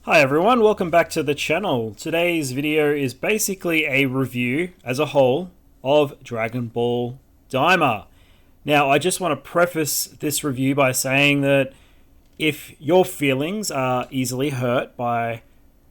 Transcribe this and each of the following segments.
Hi everyone, welcome back to the channel. Today's video is basically a review as a whole of Dragon Ball Daima. Now I just want to preface this review by saying that if your feelings are easily hurt by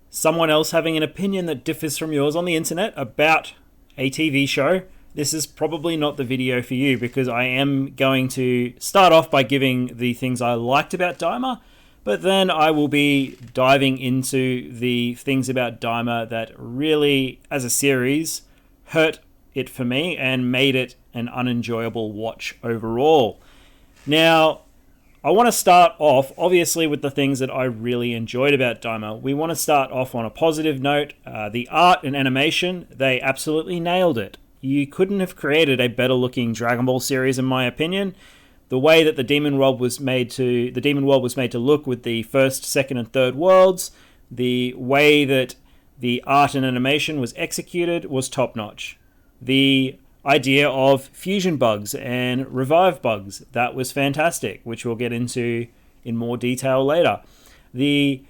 someone else having an opinion that differs from yours on the internet about a TV show, this is probably not the video for you, because I am going to start off by giving the things I liked about Daima, but then I will be diving into the things about Daima that really, as a series, hurt it for me and made it an unenjoyable watch overall. Now, I want to start off, obviously, with the things that I really enjoyed about Daima. We want to start off on a positive note. The art and animation, they absolutely nailed it. You couldn't have created a better looking Dragon Ball series, in my opinion. The way that the Demon World was made to look with the first, second, and third worlds, the way that the art and animation was executed was top notch. The idea of fusion bugs and revive bugs, that was fantastic, which we'll get into in more detail later. The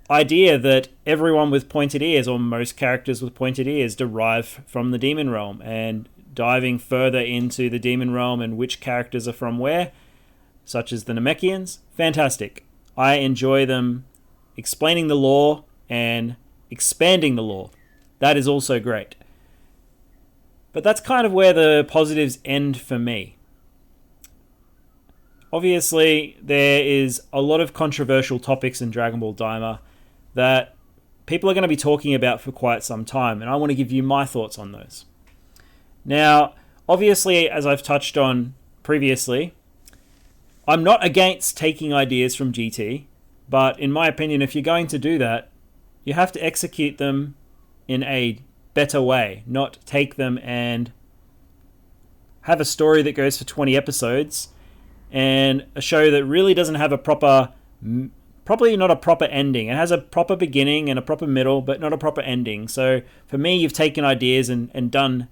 idea that everyone with pointed ears, or most characters with pointed ears, derive from the Demon Realm, and diving further into the Demon Realm and which characters are from where, such as the Namekians, fantastic. I enjoy them explaining the lore and expanding the lore. That is also great. But that's kind of where the positives end for me. Obviously, there is a lot of controversial topics in Dragon Ball Daima that people are going to be talking about for quite some time, and I want to give you my thoughts on those. Now, obviously, as I've touched on previously, I'm not against taking ideas from GT, but in my opinion, if you're going to do that, you have to execute them in a better way, not take them and have a story that goes for 20 episodes and a show that really doesn't have a probably not a proper ending. It has a proper beginning and a proper middle, but not a proper ending. So for me, you've taken ideas and done,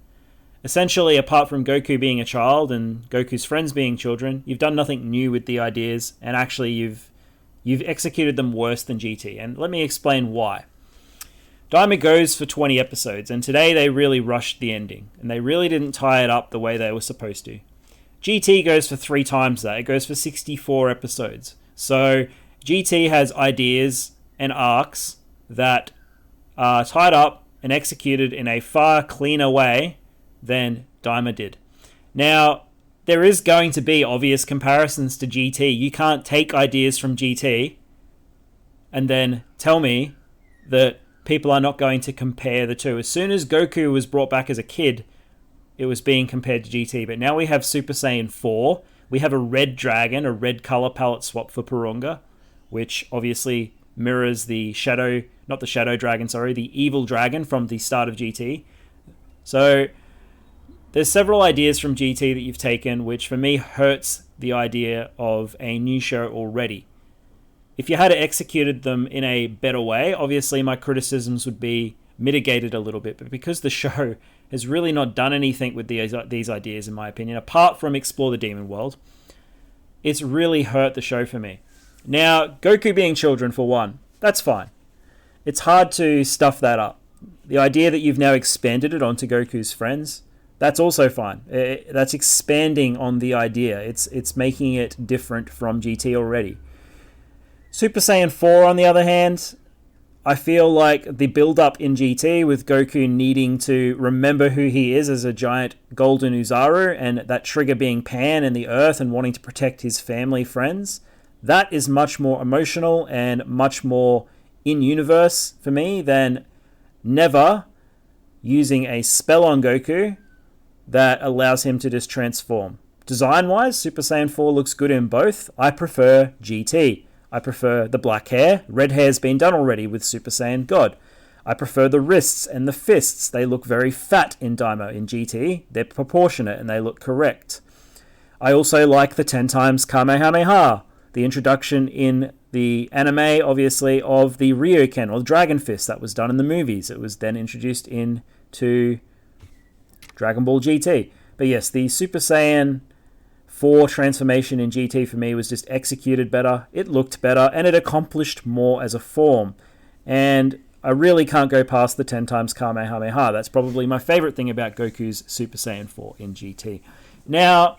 essentially, apart from Goku being a child and Goku's friends being children, you've done nothing new with the ideas, and actually you've executed them worse than GT. And let me explain why. Daima goes for 20 episodes, and today they really rushed the ending, and they really didn't tie it up the way they were supposed to. GT goes for 3 times that. It goes for 64 episodes. So GT has ideas and arcs that are tied up and executed in a far cleaner way than Daima did. Now, there is going to be obvious comparisons to GT. You can't take ideas from GT and then tell me that people are not going to compare the two. As soon as Goku was brought back as a kid, it was being compared to GT. But now we have Super Saiyan 4. We have a red dragon, a red color palette swap for Purunga, which obviously mirrors the evil dragon from the start of GT. So there's several ideas from GT that you've taken, which for me hurts the idea of a new show already. If you had executed them in a better way, obviously my criticisms would be mitigated a little bit. But because the show has really not done anything with these ideas, in my opinion, apart from explore the Demon World, it's really hurt the show for me. Now, Goku being children, for one, that's fine. It's hard to stuff that up. The idea that you've now expanded it onto Goku's friends, that's also fine. That's expanding on the idea. It's making it different from GT already. Super Saiyan 4, on the other hand, I feel like the build-up in GT with Goku needing to remember who he is as a giant golden Uzaru, and that trigger being Pan and the Earth and wanting to protect his family friends, that is much more emotional and much more in-universe for me than never using a spell on Goku that allows him to just transform. Design-wise, Super Saiyan 4 looks good in both. I prefer GT. I prefer the black hair. Red hair's been done already with Super Saiyan God. I prefer the wrists and the fists. They look very fat in Daima. In GT, they're proportionate and they look correct. I also like the 10 times Kamehameha. The introduction in the anime, obviously, of the Ryoken, or Dragon Fist, that was done in the movies. It was then introduced into Dragon Ball GT. But yes, the Super Saiyan 4 transformation in GT for me was just executed better, it looked better, and it accomplished more as a form. And I really can't go past the 10 times Kamehameha. That's probably my favorite thing about Goku's Super Saiyan 4 in GT. Now,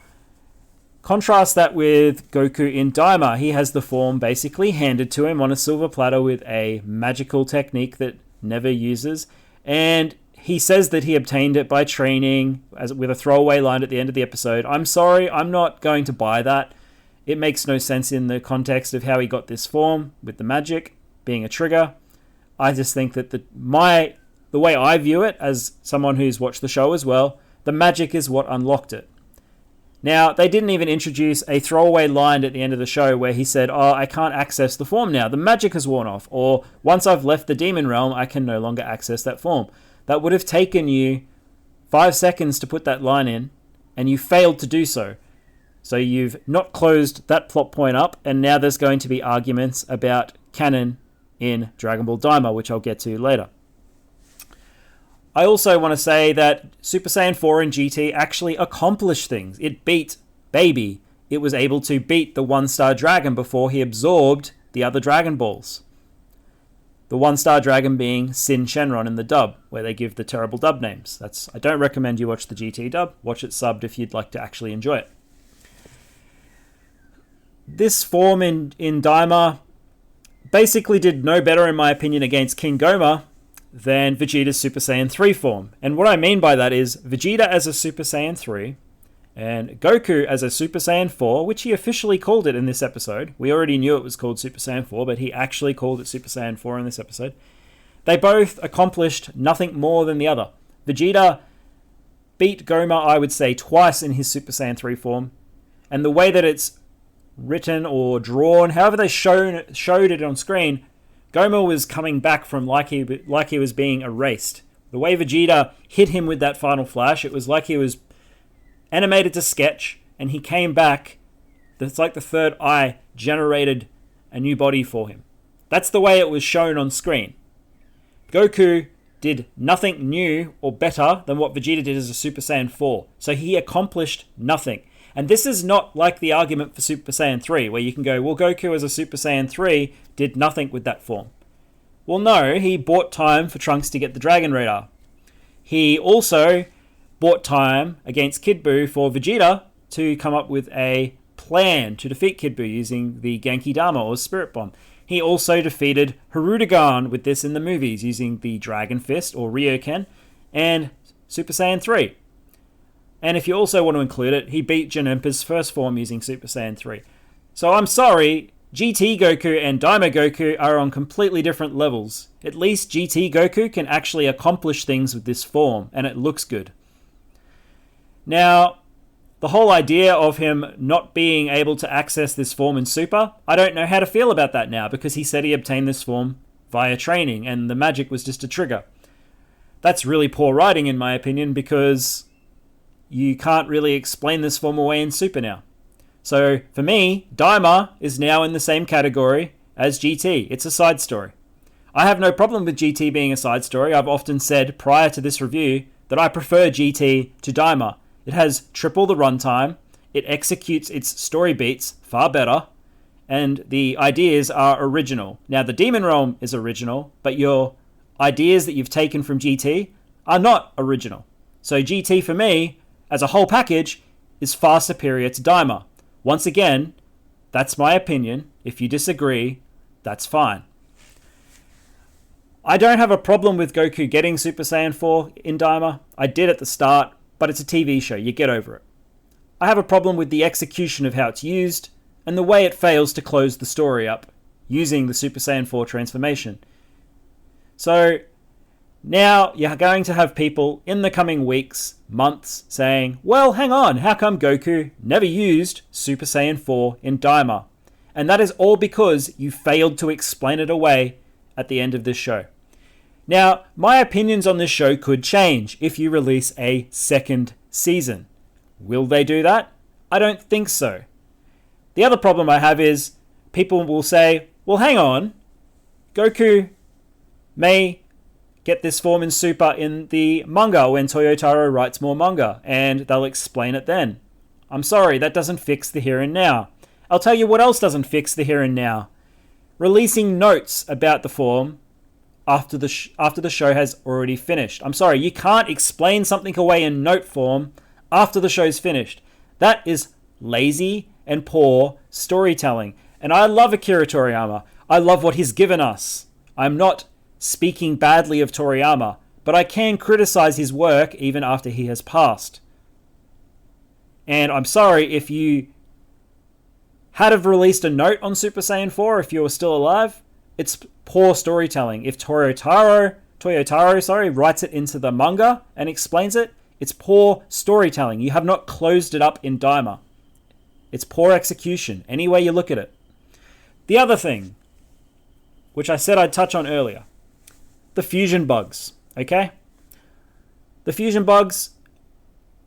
contrast that with Goku in Daima. He has the form basically handed to him on a silver platter with a magical technique that never uses. And he says that he obtained it by training, with a throwaway line at the end of the episode. I'm sorry, I'm not going to buy that. It makes no sense in the context of how he got this form with the magic being a trigger. I just think that the way I view it, as someone who's watched the show as well, the magic is what unlocked it. Now, they didn't even introduce a throwaway line at the end of the show where he said, "Oh, I can't access the form now. The magic has worn off." Or, "Once I've left the demon realm, I can no longer access that form." That would have taken you 5 seconds to put that line in, and you failed to do so. So you've not closed that plot point up, and now there's going to be arguments about canon in Dragon Ball Daima, which I'll get to later. I also want to say that Super Saiyan 4 in GT actually accomplished things. It beat Baby. It was able to beat the 1-star dragon before he absorbed the other Dragon Balls. The 1-star dragon being Sin Shenron in the dub, where they give the terrible dub names. I don't recommend you watch the GT dub. Watch it subbed if you'd like to actually enjoy it. This form in Daima basically did no better, in my opinion, against King Goma than Vegeta's Super Saiyan 3 form. And what I mean by that is Vegeta as a Super Saiyan 3 and Goku as a Super Saiyan 4, which he officially called it in this episode. We already knew it was called Super Saiyan 4, but he actually called it Super Saiyan 4 in this episode. They both accomplished nothing more than the other. Vegeta beat Goma, I would say, twice in his Super Saiyan 3 form. And the way that it's written or drawn, however they showed it on screen, Goma was coming back from like he was being erased. The way Vegeta hit him with that final flash, it was like he was animated to sketch, and he came back. It's like the third eye generated a new body for him. That's the way it was shown on screen. Goku did nothing new or better than what Vegeta did as a Super Saiyan 4. So he accomplished nothing. And this is not like the argument for Super Saiyan 3, where you can go, well, Goku as a Super Saiyan 3 did nothing with that form. Well, no, he bought time for Trunks to get the Dragon Radar. He also bought time against Kid Buu for Vegeta to come up with a plan to defeat Kid Buu using the Genki Dama or Spirit Bomb. He also defeated Hirudegarn with this in the movies using the Dragon Fist or Ryoken and Super Saiyan 3. And if you also want to include it, he beat Janempa's first form using Super Saiyan 3. So I'm sorry, GT Goku and Daima Goku are on completely different levels. At least GT Goku can actually accomplish things with this form, and it looks good. Now, the whole idea of him not being able to access this form in Super, I don't know how to feel about that now, because he said he obtained this form via training, and the magic was just a trigger. That's really poor writing, in my opinion, because you can't really explain this form away in Super now. So, for me, Daima is now in the same category as GT. It's a side story. I have no problem with GT being a side story. I've often said prior to this review that I prefer GT to Daima. It has triple the runtime, it executes its story beats far better, and the ideas are original. Now, the Demon Realm is original, but your ideas that you've taken from GT are not original. So GT, for me, as a whole package, is far superior to Daima. Once again, that's my opinion. If you disagree, that's fine. I don't have a problem with Goku getting Super Saiyan 4 in Daima. I did at the start, but it's a TV show. You get over it. I have a problem with the execution of how it's used and the way it fails to close the story up using the Super Saiyan 4 transformation. So now you're going to have people in the coming weeks, months, saying, well, hang on, how come Goku never used Super Saiyan 4 in Daima? And that is all because you failed to explain it away at the end of this show. Now, my opinions on this show could change if you release a second season. Will they do that? I don't think so. The other problem I have is people will say, well, hang on, Goku may get this form in Super in the manga when Toyotaro writes more manga, and they'll explain it then. I'm sorry, that doesn't fix the here and now. I'll tell you what else doesn't fix the here and now. Releasing notes about the form after the show has already finished. I'm sorry, you can't explain something away in note form after the show's finished. That is lazy and poor storytelling. And I love Akira Toriyama. I love what he's given us. I'm not speaking badly of Toriyama, but I can criticize his work even after he has passed. And I'm sorry if you had have released a note on Super Saiyan 4 if you were still alive. It's poor storytelling. If Toyotaro writes it into the manga and explains it, it's poor storytelling. You have not closed it up in Daima. It's poor execution, any way you look at it. The other thing, which I said I'd touch on earlier, the fusion bugs, okay? The fusion bugs,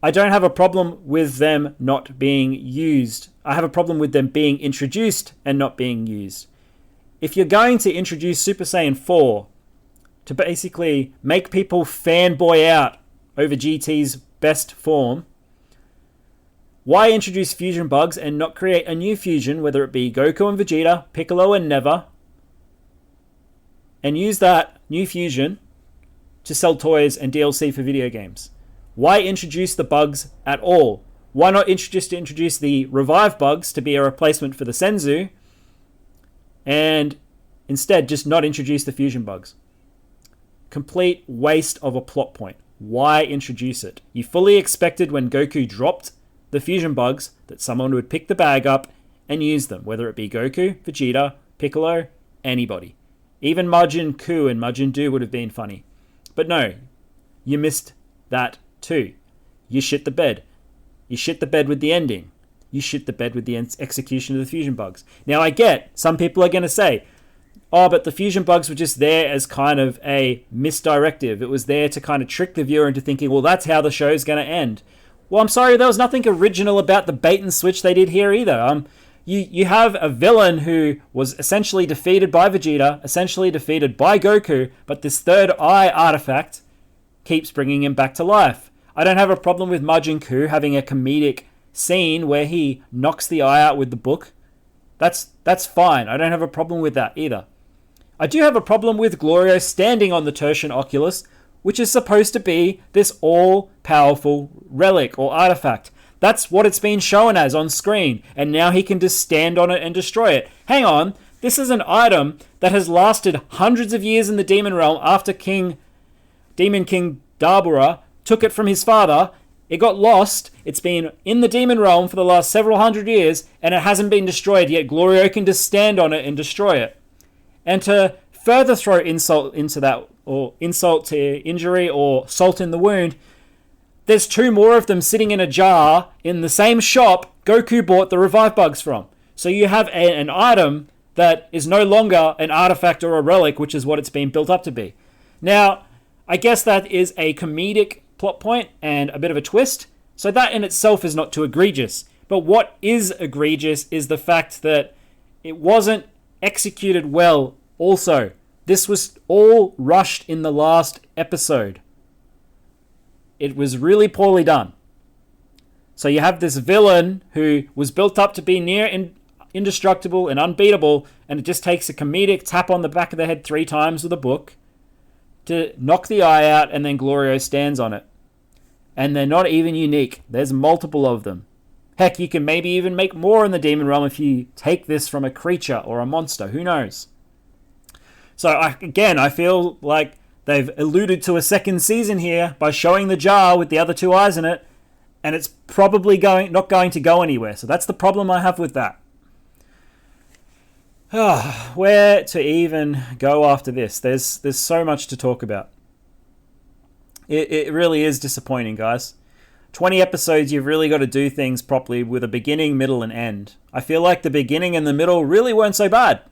I don't have a problem with them not being used. I have a problem with them being introduced and not being used. If you're going to introduce Super Saiyan 4 to basically make people fanboy out over GT's best form, why introduce fusion bugs and not create a new fusion, whether it be Goku and Vegeta, Piccolo and Neva, and use that new fusion to sell toys and DLC for video games? Why introduce the bugs at all? Why not introduce the revive bugs to be a replacement for the Senzu, and instead just not introduce the fusion bugs? Complete waste of a plot point. Why introduce it? You fully expected when Goku dropped the fusion bugs that someone would pick the bag up and use them, whether it be Goku, Vegeta, Piccolo, anybody. Even Majin Ku and Majin Du would have been funny. But no, you missed that too. You shit the bed. You shit the bed with the ending. You shit the bed with the execution of the fusion bugs. Now I get, some people are going to say, oh, but the fusion bugs were just there as kind of a misdirective. It was there to kind of trick the viewer into thinking, well, that's how the show's going to end. Well, I'm sorry, there was nothing original about the bait and switch they did here either. You have a villain who was essentially defeated by Vegeta, essentially defeated by Goku, but this third eye artifact keeps bringing him back to life. I don't have a problem with Majin Ku having a comedic scene where he knocks the eye out with the book. That's fine. I don't have a problem with that either. I do have a problem with Glorio standing on the Tertian Oculus, which is supposed to be this all-powerful relic or artifact. That's what it's been shown as on screen, and now he can just stand on it and destroy it. Hang on, this is an item that has lasted hundreds of years in the Demon Realm after Demon King Dabura took it from his father. It got lost. It's been in the Demon Realm for the last several hundred years, and it hasn't been destroyed yet. Glorio can just stand on it and destroy it. And to further throw insult into that, or insult to injury, or salt in the wound, there's two more of them sitting in a jar in the same shop Goku bought the revive bugs from. So you have an item that is no longer an artifact or a relic, which is what it's been built up to be. Now, I guess that is a comedic plot point and a bit of a twist, so that in itself is not too egregious. But what is egregious is the fact that it wasn't executed well also. This was all rushed in the last episode. It was really poorly done. So you have this villain who was built up to be near indestructible and unbeatable, and it just takes a comedic tap on the back of the head 3 times with a book to knock the eye out, and then Glorio stands on it. And they're not even unique. There's multiple of them. Heck, you can maybe even make more in the Demon Realm if you take this from a creature or a monster. Who knows? So I feel like they've alluded to a second season here by showing the jar with the other 2 eyes in it, and it's probably not going to go anywhere. So that's the problem I have with that. Where to even go after this? There's so much to talk about. It really is disappointing, guys. 20 episodes, you've really got to do things properly with a beginning, middle, and end. I feel like the beginning and the middle really weren't so bad.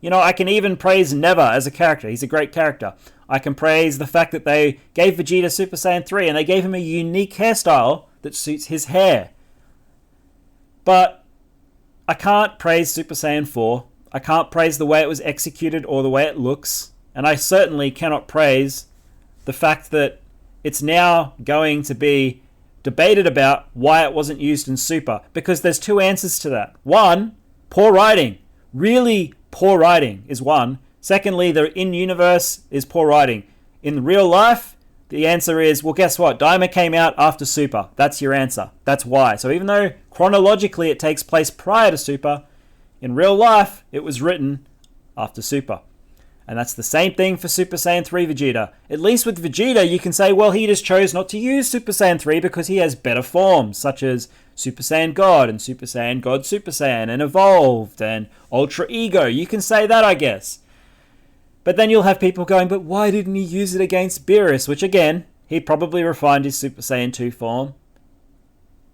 You know, I can even praise Neva as a character. He's a great character. I can praise the fact that they gave Vegeta Super Saiyan 3 and they gave him a unique hairstyle that suits his hair. But I can't praise Super Saiyan 4. I can't praise the way it was executed or the way it looks. And I certainly cannot praise the fact that it's now going to be debated about why it wasn't used in Super. Because there's 2 answers to that. One, poor writing. Really poor writing is one. Secondly, the in-universe is poor writing. In real life, the answer is, well, guess what? Daima came out after Super. That's your answer. That's why. So even though chronologically it takes place prior to Super, in real life, it was written after Super. And that's the same thing for Super Saiyan 3 Vegeta. At least with Vegeta, you can say, well, he just chose not to use Super Saiyan 3 because he has better forms, such as Super Saiyan God and Super Saiyan God Super Saiyan and Evolved and Ultra Ego. You can say that, I guess. But then you'll have people going, but why didn't he use it against Beerus? Which again, he probably refined his Super Saiyan 2 form.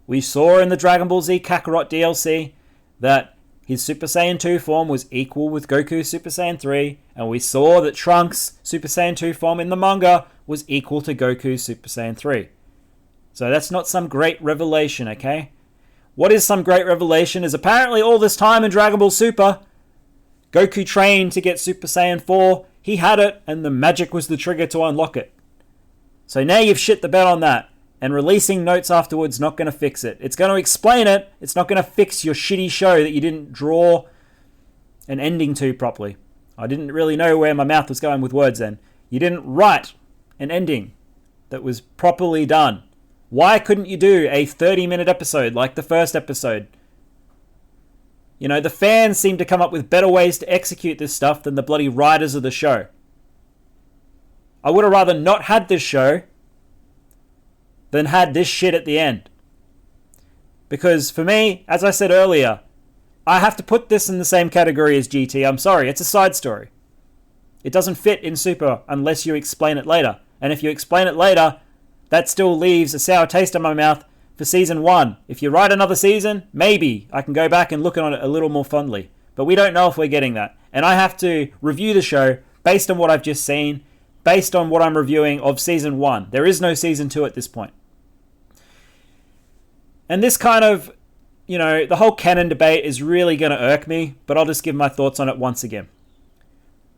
We saw in the Dragon Ball Z Kakarot DLC that his Super Saiyan 2 form was equal with Goku's Super Saiyan 3, and we saw that Trunks' Super Saiyan 2 form in the manga was equal to Goku's Super Saiyan 3. So that's not some great revelation, okay? What is some great revelation is apparently all this time in Dragon Ball Super, Goku trained to get Super Saiyan 4, he had it, and the magic was the trigger to unlock it. So now you've shit the bed on that. And releasing notes afterwards not going to fix it. It's going to explain it. It's not going to fix your shitty show that you didn't draw an ending to properly. I didn't really know where my mouth was going with words then. You didn't write an ending that was properly done. Why couldn't you do a 30-minute episode like the first episode? You know, the fans seem to come up with better ways to execute this stuff than the bloody writers of the show. I would have rather not had this show than had this shit at the end. Because for me, as I said earlier, I have to put this in the same category as GT. I'm sorry, it's a side story. It doesn't fit in Super unless you explain it later. And if you explain it later, that still leaves a sour taste in my mouth for Season 1. If you write another season, maybe I can go back and look at it a little more fondly. But we don't know if we're getting that. And I have to review the show based on what I've just seen, based on what I'm reviewing of Season 1. There is no Season 2 at this point. And this kind of, you know, the whole canon debate is really going to irk me, but I'll just give my thoughts on it once again.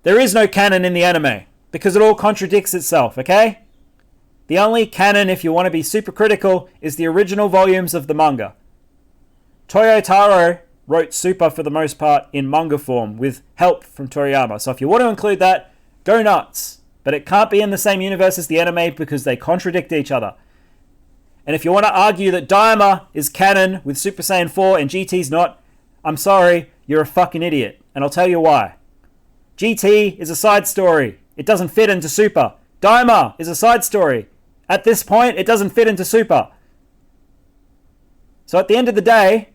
There is no canon in the anime, because it all contradicts itself, okay? The only canon, if you want to be super critical, is the original volumes of the manga. Toyotaro wrote Super for the most part in manga form, with help from Toriyama. So if you want to include that, go nuts. But it can't be in the same universe as the anime because they contradict each other. And if you want to argue that Daima is canon with Super Saiyan 4 and GT's not, I'm sorry, you're a fucking idiot. And I'll tell you why. GT is a side story. It doesn't fit into Super. Daima is a side story. At this point, it doesn't fit into Super. So at the end of the day,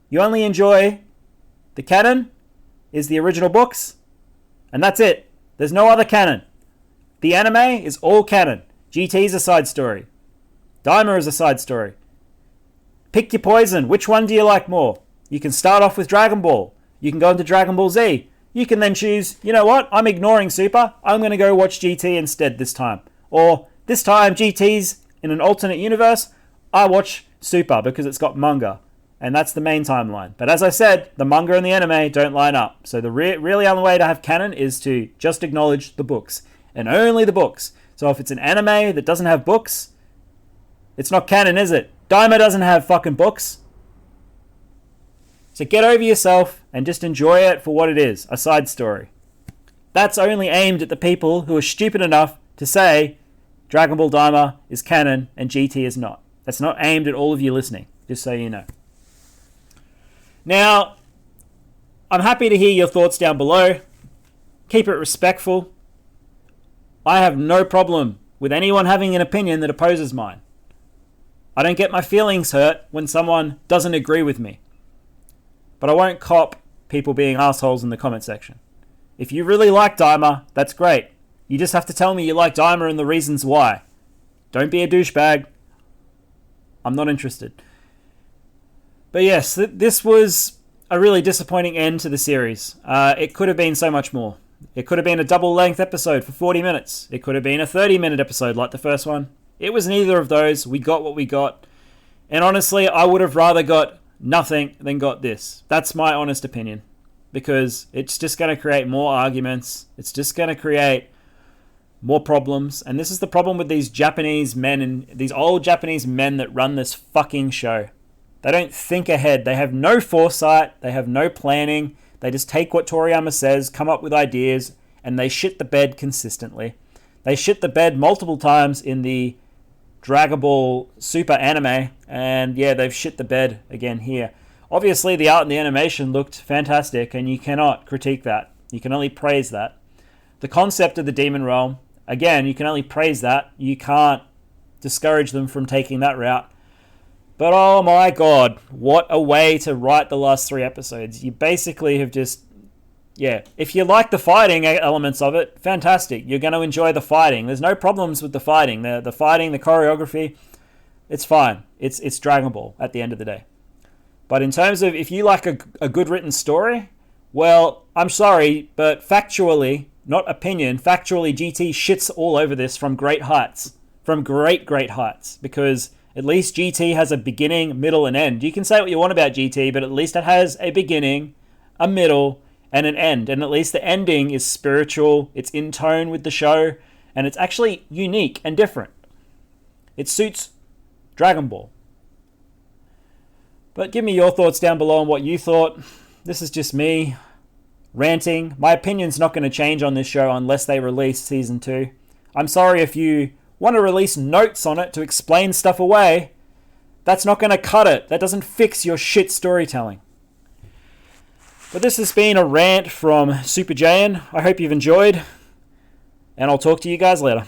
you only enjoy the canon is the original books, and that's it. There's no other canon. The anime is all canon. GT is a side story. Daima is a side story. Pick your poison. Which one do you like more? You can start off with Dragon Ball. You can go into Dragon Ball Z. You can then choose, you know what? I'm ignoring Super. I'm going to go watch GT instead this time. Or this time GT's in an alternate universe. I watch Super because it's got manga. And that's the main timeline. But as I said, the manga and the anime don't line up. So the really only way to have canon is to just acknowledge the books. And only the books. So if it's an anime that doesn't have books, it's not canon, is it? Daima doesn't have fucking books. So get over yourself and just enjoy it for what it is, a side story. That's only aimed at the people who are stupid enough to say Dragon Ball Daima is canon and GT is not. That's not aimed at all of you listening, just so you know. Now, I'm happy to hear your thoughts down below. Keep it respectful. I have no problem with anyone having an opinion that opposes mine. I don't get my feelings hurt when someone doesn't agree with me. But I won't cop people being assholes in the comment section. If you really like Daima, that's great. You just have to tell me you like Daima and the reasons why. Don't be a douchebag. I'm not interested. But yes, this was a really disappointing end to the series. It could have been so much more. It could have been a double-length episode for 40 minutes. It could have been a 30-minute episode like the first one. It was neither of those. We got what we got. And honestly, I would have rather got nothing than got this. That's my honest opinion. Because it's just going to create more arguments. It's just going to create more problems. And this is the problem with these Japanese men and these old Japanese men that run this fucking show. They don't think ahead. They have no foresight. They have no planning. They just take what Toriyama says, come up with ideas, and they shit the bed consistently. They shit the bed multiple times in the Dragon Ball Super anime, and yeah, they've shit the bed again here. Obviously, the art and the animation looked fantastic, and you cannot critique that. You can only praise that. The concept of the Demon Realm, again, you can only praise that. You can't discourage them from taking that route. But oh my god, what a way to write the last 3 episodes. You basically have just... Yeah, if you like the fighting elements of it, fantastic. You're going to enjoy the fighting. There's no problems with the fighting. The fighting, the choreography, it's fine. It's Dragon Ball at the end of the day. But in terms of if you like a good written story, well, I'm sorry, but factually, not opinion, factually GT shits all over this from great heights. From great heights. Because at least GT has a beginning, middle, and end. You can say what you want about GT, but at least it has a beginning, a middle, and an end. And at least the ending is spiritual, it's in tone with the show, and it's actually unique and different. It suits Dragon Ball. But give me your thoughts down below on what you thought. This is just me ranting. My opinion's not going to change on this show unless they release Season 2. I'm sorry if you want to release notes on it to explain stuff away. That's not going to cut it. That doesn't fix your shit storytelling. But this has been a rant from Super Jaiyan. I hope you've enjoyed, and I'll talk to you guys later.